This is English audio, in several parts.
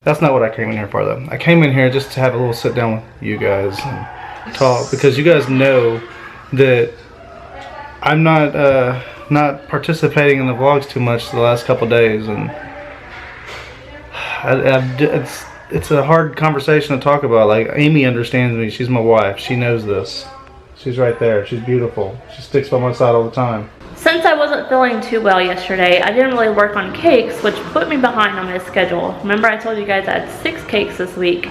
That's not what I came in here for, though. I came in here just to have a little sit down with you guys and talk, because you guys know that I'm not participating in the vlogs too much the last couple days, and it's a hard conversation to talk about. Like, Amy understands me. She's my wife. She knows this. She's right there. She's beautiful. She sticks by my side all the time. Since I wasn't feeling too well yesterday, I didn't really work on cakes, which put me behind on my schedule. Remember I told you guys I had 6 cakes this week.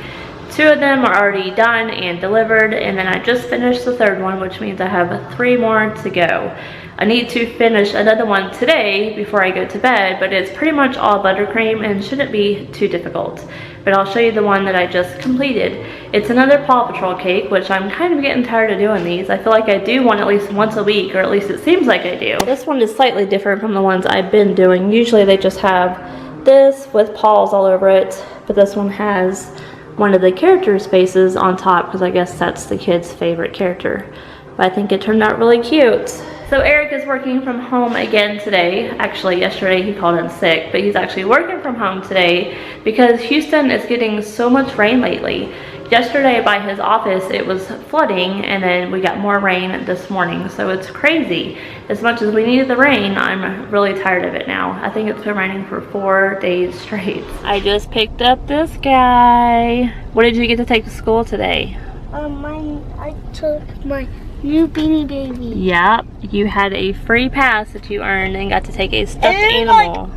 2 of them are already done and delivered, and then I just finished the 3rd one, which means I have 3 more to go. I need to finish another one today before I go to bed, but it's pretty much all buttercream and shouldn't be too difficult. But I'll show you the one that I just completed. It's another Paw Patrol cake, which I'm kind of getting tired of doing these. I feel like I do one at least once a week, or at least it seems like I do. This one is slightly different from the ones I've been doing. Usually they just have this with paws all over it, but this one has one of the characters' faces on top, because I guess that's the kid's favorite character. But I think it turned out really cute. So Eric is working from home again today. Actually, yesterday he called in sick, but he's actually working from home today because Houston is getting so much rain lately. Yesterday by his office it was flooding, and then we got more rain this morning, so it's crazy. As much as we needed the rain, I'm really tired of it now. I think it's been raining for 4 days straight. I just picked up this guy. What did you get to take to school today? I took my new Beanie Baby. Yep, you had a free pass that you earned and got to take a stuffed animal.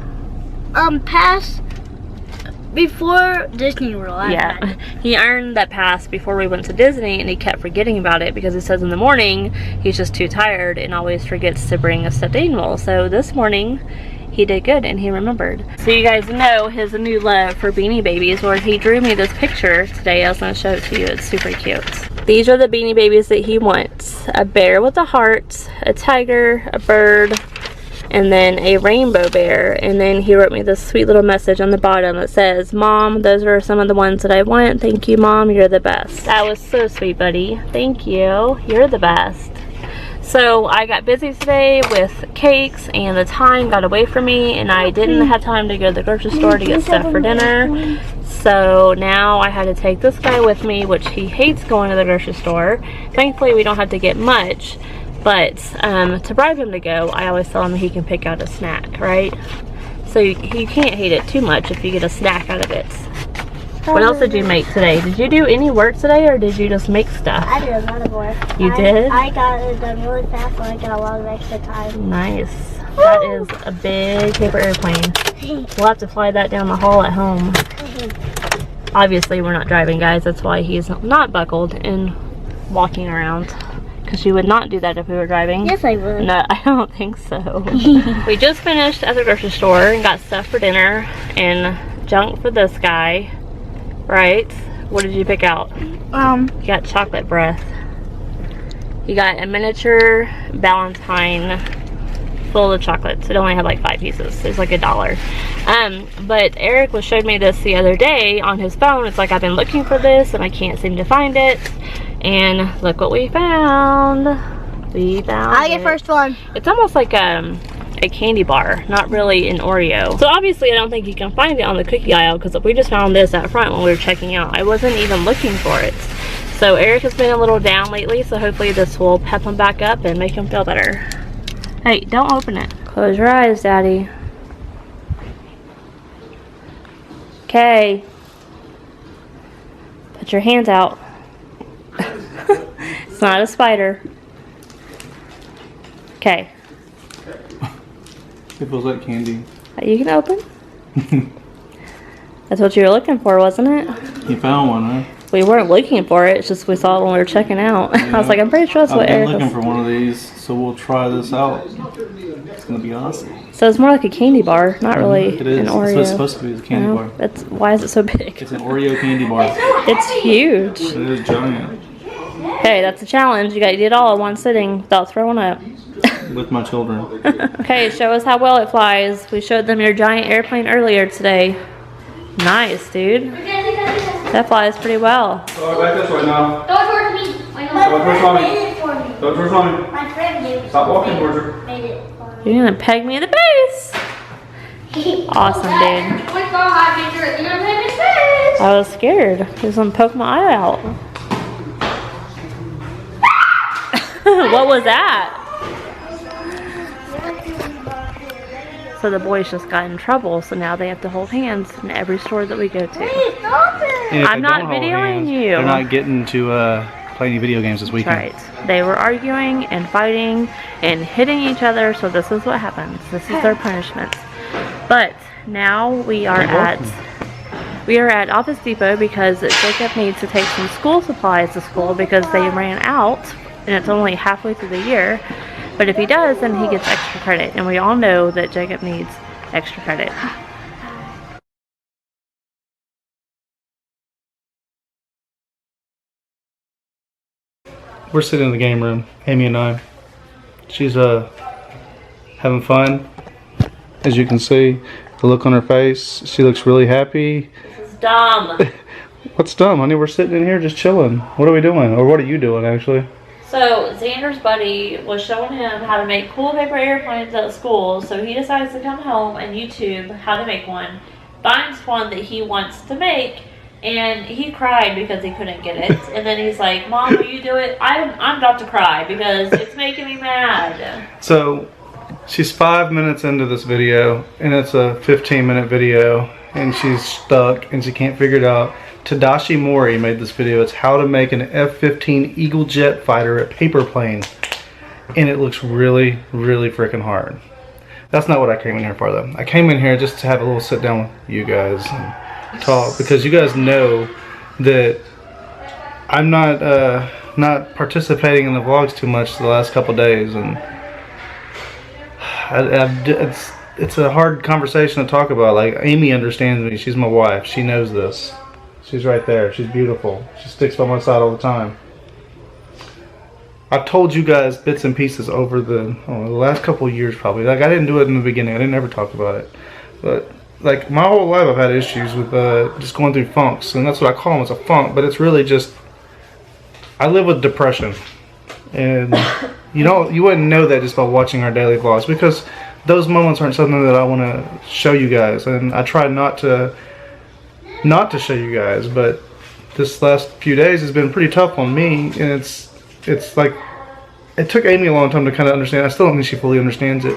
Pass before Disney World. Yeah, he earned that pass before we went to Disney, and he kept forgetting about it because he says in the morning he's just too tired and always forgets to bring a stuffed animal. So this morning he did good and he remembered. So you guys know his new love for Beanie Babies, where he drew me this picture today. I was going to show it to you. It's super cute. These are the Beanie Babies that he wants. A bear with a heart, a tiger, a bird, and then a rainbow bear. And then he wrote me this sweet little message on the bottom that says, "Mom, those are some of the ones that I want. Thank you, Mom. You're the best." That was so sweet, buddy. Thank you. You're the best. So I got busy today with cakes, and the time got away from me, and I didn't have time to go to the grocery store to get stuff for dinner. So now I had to take this guy with me, which he hates going to the grocery store. Thankfully we don't have to get much, but to bribe him to go, I always tell him he can pick out a snack, right? So you can't hate it too much if you get a snack out of it. What else did you make today? Did you do any work today, or did you just make stuff? I did a lot of work. You did? I got it done really fast, so I got a lot of extra time. Nice. That is a big paper airplane. We'll have to fly that down the hall at home. Obviously we're not driving, guys. That's why he's not buckled and walking around. Because you would not do that if we were driving. Yes, I would. No, I don't think so. We just finished at the grocery store and got stuff for dinner and junk for this guy. Right? What did you pick out? You got chocolate breath. You got a miniature Valentine full of chocolates. It only had like 5 pieces. It's like $1. But Eric showed me this the other day on his phone. It's like, I've been looking for this and I can't seem to find it. And look what we found. I get first one. It's almost like a candy bar, not really an Oreo. So obviously I don't think you can find it on the cookie aisle, because we just found this out front when we were checking out. I wasn't even looking for it. So Eric has been a little down lately, so hopefully this will pep him back up and make him feel better. Hey, don't open it. Close your eyes, Daddy. Okay. Put your hands out. It's not a spider. Okay. It feels like candy. You can open. That's what you were looking for, wasn't it? You found one, huh? We weren't looking for it. It's just we saw it when we were checking out. Yeah. I was like, I'm pretty sure that's what Eric was. I've been looking for one of these, so we'll try this out. It's gonna be awesome. So it's more like a candy bar, not really it is. an Oreo. That's what it's supposed to be, a candy bar. Why is it so big? It's an Oreo candy bar. It's huge. It is giant. Okay, that's a challenge. You got to eat it all in one sitting without throwing up. With my children. Okay, show us how well it flies. We showed them your giant airplane earlier today. Nice, dude. That flies pretty well. So I like this right now. Don't towards me. Don't towards mommy. My friend made it. Stop walking towards her. Made it for me. You're gonna peg me in the face. Awesome, dude. Quick, go hide, make sure you're gonna peg me in the face. I was scared. He was gonna poke my eye out. What was that? So the boys just got in trouble, so now they have to hold hands in every store that we go to. I'm not videoing you. They're not getting to play any video games this weekend. That's right. They were arguing and fighting and hitting each other, so this is what happens. This is their punishment. But now we are at Office Depot because Jacob needs to take some school supplies to school because they ran out and it's only halfway through the year. But if he does, then he gets extra credit, and we all know that Jacob needs extra credit. We're sitting in the game room, Amy and I. She's having fun. As you can see, the look on her face, she looks really happy. This is dumb. What's dumb, honey? We're sitting in here just chilling. What are we doing? Or what are you doing, actually? So Xander's buddy was showing him how to make cool paper airplanes at school, so he decides to come home and YouTube how to make one, finds one that he wants to make, and he cried because he couldn't get it. And then he's like, Mom, will you do it? I'm about to cry because it's making me mad. So she's 5 minutes into this video, and it's a 15-minute video, and she's stuck and she can't figure it out. Tadashi Mori made this video. It's how to make an F-15 Eagle jet fighter, a paper plane, and it looks really, really freaking hard. That's not what I came in here for, though. I came in here just to have a little sit down with you guys and talk, because you guys know that I'm not participating in the vlogs too much the last couple days, and it's a hard conversation to talk about. Like, Amy understands me. She's my wife. She knows this. She's right there. She's beautiful. She sticks by my side all the time. I've told you guys bits and pieces over the last couple of years, probably. Like, I didn't do it in the beginning. I didn't ever talk about it. But like, my whole life I've had issues with just going through funks, and that's what I call them. It's a funk, but it's really just, I live with depression, and you wouldn't know that just by watching our daily vlogs, because those moments aren't something that I want to show you guys, and I try not to show you guys. But this last few days has been pretty tough on me, and it's like, it took Amy a long time to kind of understand. I still don't think she fully understands it,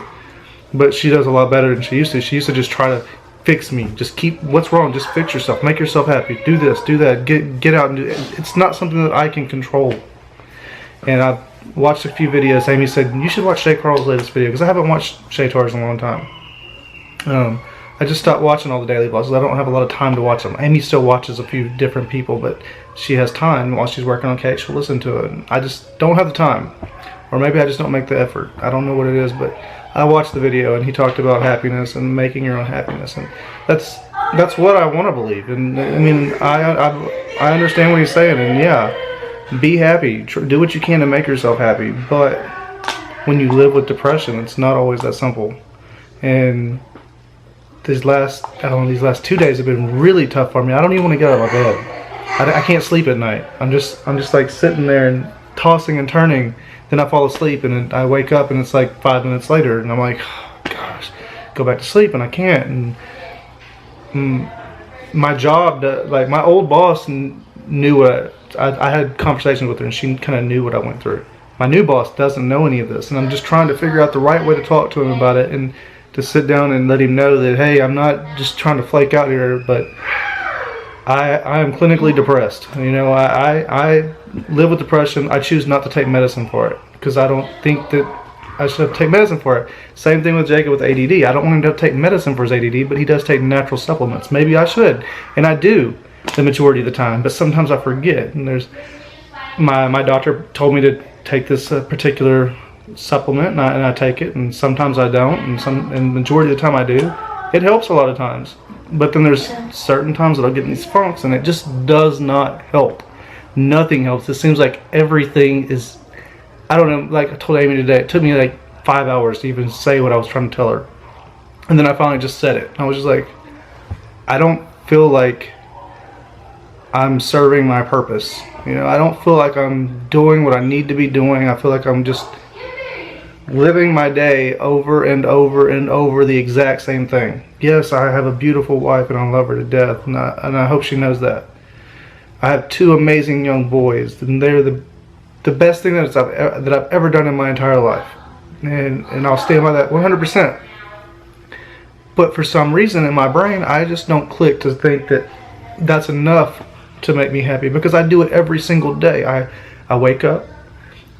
but she does a lot better than she used to. She used to just try to fix me, just keep what's wrong, just fix yourself, make yourself happy, do this, do that, get out and do it. It's not something that I can control. And I've watched a few videos. Amy said you should watch Shay Carl's latest video, because I haven't watched Shay Tar's in a long time. I just stopped watching all the daily vlogs. I don't have a lot of time to watch them. Amy still watches a few different people, but she has time while she's working on cake. She'll listen to it. And I just don't have the time, or maybe I just don't make the effort. I don't know what it is, but I watched the video, and he talked about happiness and making your own happiness, and that's what I want to believe. And I mean, I understand what he's saying, and yeah, be happy, do what you can to make yourself happy. But when you live with depression, it's not always that simple. And these last 2 days have been really tough for me. I don't even want to get out of my bed. I can't sleep at night. I'm just like sitting there and tossing and turning. Then I fall asleep, and then I wake up, and it's like 5 minutes later, and I'm like, oh, gosh, go back to sleep, and I can't. And my job, like, my old boss knew what I had conversations with her, and she kind of knew what I went through. My new boss doesn't know any of this, and I'm just trying to figure out the right way to talk to him about it, and to sit down and let him know that, hey, I'm not just trying to flake out here, but I am clinically depressed. You know, I live with depression. I choose not to take medicine for it, because I don't think that I should take medicine for it. Same thing with Jacob with ADD. I don't want him to take medicine for his ADD, but he does take natural supplements. Maybe I should, and I do the majority of the time, but sometimes I forget. And there's my doctor told me to take this particular supplement, and I take it, and sometimes I don't, and the majority of the time I do. It helps a lot of times, but then there's certain times that I'll get in these funks, and it just does not help. Nothing helps. It seems like everything is, I don't know, like I told Amy today, it took me like 5 hours to even say what I was trying to tell her, and then I finally just said it. I was just like, I don't feel like I'm serving my purpose. You know, I don't feel like I'm doing what I need to be doing. I feel like I'm just living my day over and over and over the exact same thing. Yes, I have a beautiful wife and I love her to death, and I hope she knows that. I have 2 amazing young boys, and they're the best thing that I've ever done in my entire life, and I'll stand by that 100%. But for some reason in my brain, I just don't click to think that that's enough to make me happy, because I do it every single day. I wake up,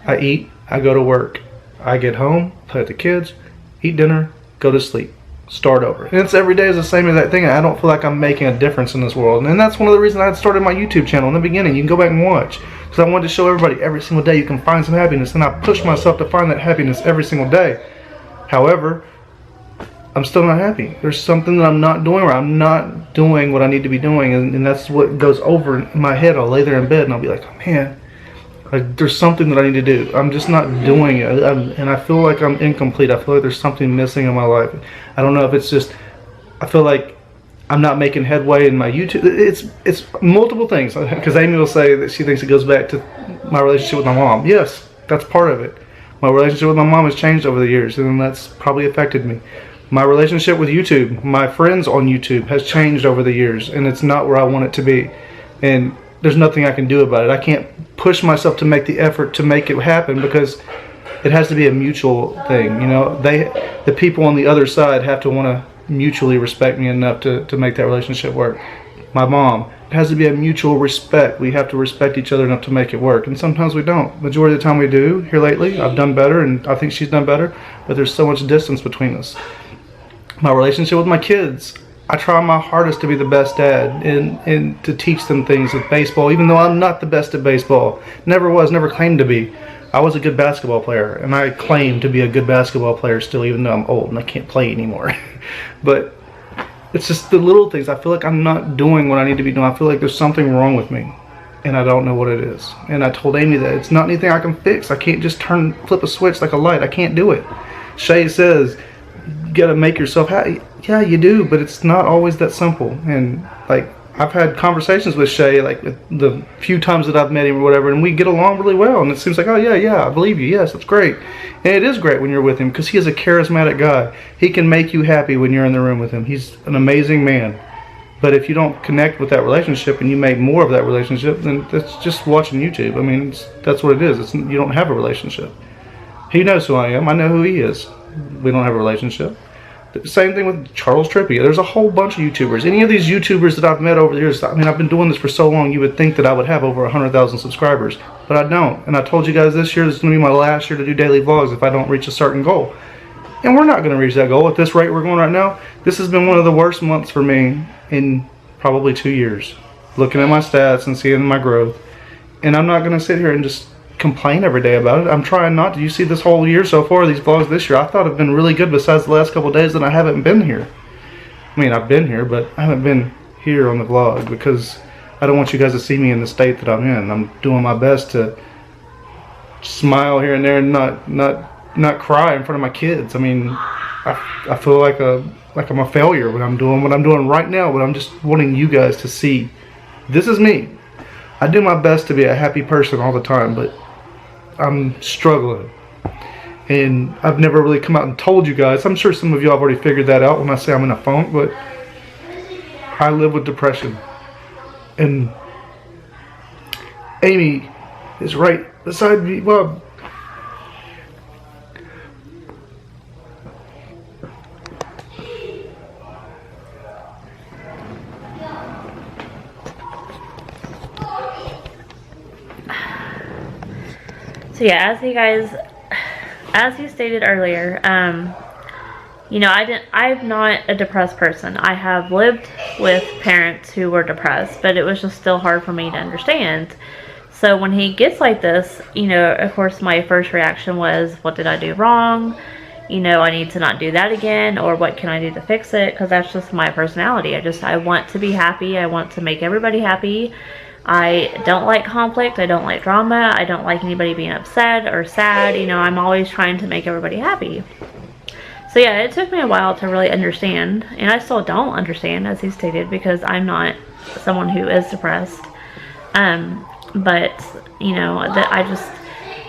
I eat, I go to work, I get home, play with the kids, eat dinner, go to sleep, start over. And it's every day is the same exact thing. I don't feel like I'm making a difference in this world. And that's one of the reasons I had started my YouTube channel in the beginning. You can go back and watch, because I wanted to show everybody every single day you can find some happiness, and I push myself to find that happiness every single day. However, I'm still not happy. There's something that I'm not doing, or I'm not doing what I need to be doing, and that's what goes over in my head. I'll lay there in bed and I'll be like, oh man, like, there's something that I need to do. I'm just not doing it, and I feel like I'm incomplete. I feel like there's something missing in my life. I don't know if it's just, I feel like I'm not making headway in my YouTube. It's multiple things, because Amy will say that she thinks it goes back to my relationship with my mom. Yes, that's part of it. My relationship with my mom has changed over the years, and that's probably affected me. My relationship with YouTube, my friends on YouTube, has changed over the years, and it's not where I want it to be. And there's nothing I can do about it. I can't push myself to make the effort to make it happen, because it has to be a mutual thing. You know, the people on the other side have to want to mutually respect me enough to make that relationship work. My mom, it has to be a mutual respect. We have to respect each other enough to make it work, and sometimes we don't. Majority of the time we do. Here lately, I've done better, and I think she's done better, but there's so much distance between us. My relationship with my kids, I try my hardest to be the best dad and to teach them things with baseball, even though I'm not the best at baseball. Never was, never claimed to be. I was a good basketball player, and I claim to be a good basketball player still, even though I'm old and I can't play anymore. But it's just the little things. I feel like I'm not doing what I need to be doing. I feel like there's something wrong with me, and I don't know what it is. And I told Amy that it's not anything I can fix. I can't just flip a switch like a light. I can't do it. Shay says, you gotta make yourself happy. Yeah, you do, but it's not always that simple. And like, I've had conversations with Shay, like the few times that I've met him or whatever, and we get along really well, and it seems like, oh yeah, I believe you, yes, that's great. And it is great when you're with him, because he is a charismatic guy. He can make you happy when you're in the room with him. He's an amazing man. But if you don't connect with that relationship and you make more of that relationship, then that's just watching YouTube. I mean, that's what it is. You don't have a relationship. He knows who I am. I know who he is. We don't have a relationship. The same thing with Charles Trippier. There's a whole bunch of YouTubers. Any of these YouTubers that I've met over the years, I mean, I've been doing this for so long, you would think that I would have over 100,000 subscribers. But I don't. And I told you guys this year is going to be my last year to do daily vlogs if I don't reach a certain goal. And we're not going to reach that goal. At this rate we're going right now, this has been one of the worst months for me in probably 2 years. Looking at my stats and seeing my growth. And I'm not going to sit here and just complain every day about it. I'm trying not to. You see this whole year so far, these vlogs this year, I thought have been really good, besides the last couple of days that I haven't been here. I mean, I've been here, but I haven't been here on the vlog because I don't want you guys to see me in the state that I'm in. I'm doing my best to smile here and there and not cry in front of my kids. I mean, I feel like I'm a failure when I'm doing what I'm doing right now, but I'm just wanting you guys to see this is me. I do my best to be a happy person all the time, but I'm struggling, and I've never really come out and told you guys. I'm sure some of you have already figured that out when I say I'm in a funk, but I live with depression, and Amy is right beside me. Well, so yeah, as you stated earlier, you know, I'm not a depressed person. I have lived with parents who were depressed, but it was just still hard for me to understand. So when he gets like this, you know, of course my first reaction was, what did I do wrong? You know, I need to not do that again, or what can I do to fix it? Because that's just my personality. I want to be happy. I want to make everybody happy. I don't like conflict. I don't like drama. I don't like anybody being upset or sad. You know, I'm always trying to make everybody happy. So yeah, it took me a while to really understand, and I still don't understand, as he stated, because I'm not someone who is depressed. But you know, that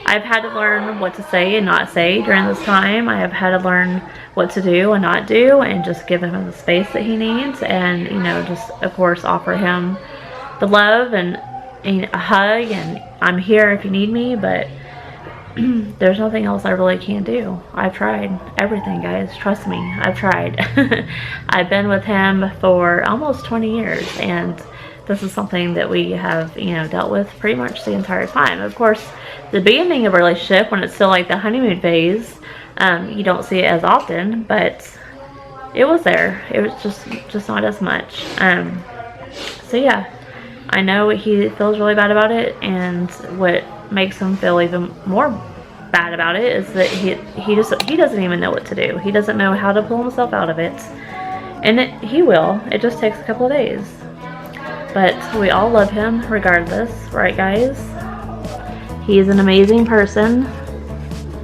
I've had to learn what to say and not say during this time. I have had to learn what to do and not do, and just give him the space that he needs, and, you know, just, of course, offer him the love and a hug, and I'm here if you need me, but there's nothing else I really can do. I've tried everything, guys. Trust me, I've tried. I've been with him for almost 20 years, and this is something that we have, you know, dealt with pretty much the entire time. Of course, the beginning of a relationship, when it's still like the honeymoon phase, you don't see it as often, but it was there. It was just not as much. So yeah, I know he feels really bad about it, and what makes him feel even more bad about it is that he doesn't even know what to do. He doesn't know how to pull himself out of it, and he will. It just takes a couple of days. But we all love him regardless, right, guys? He's an amazing person.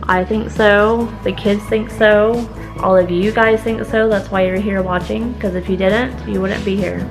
I think so. The kids think so. All of you guys think so. That's why you're here watching, because if you didn't, you wouldn't be here.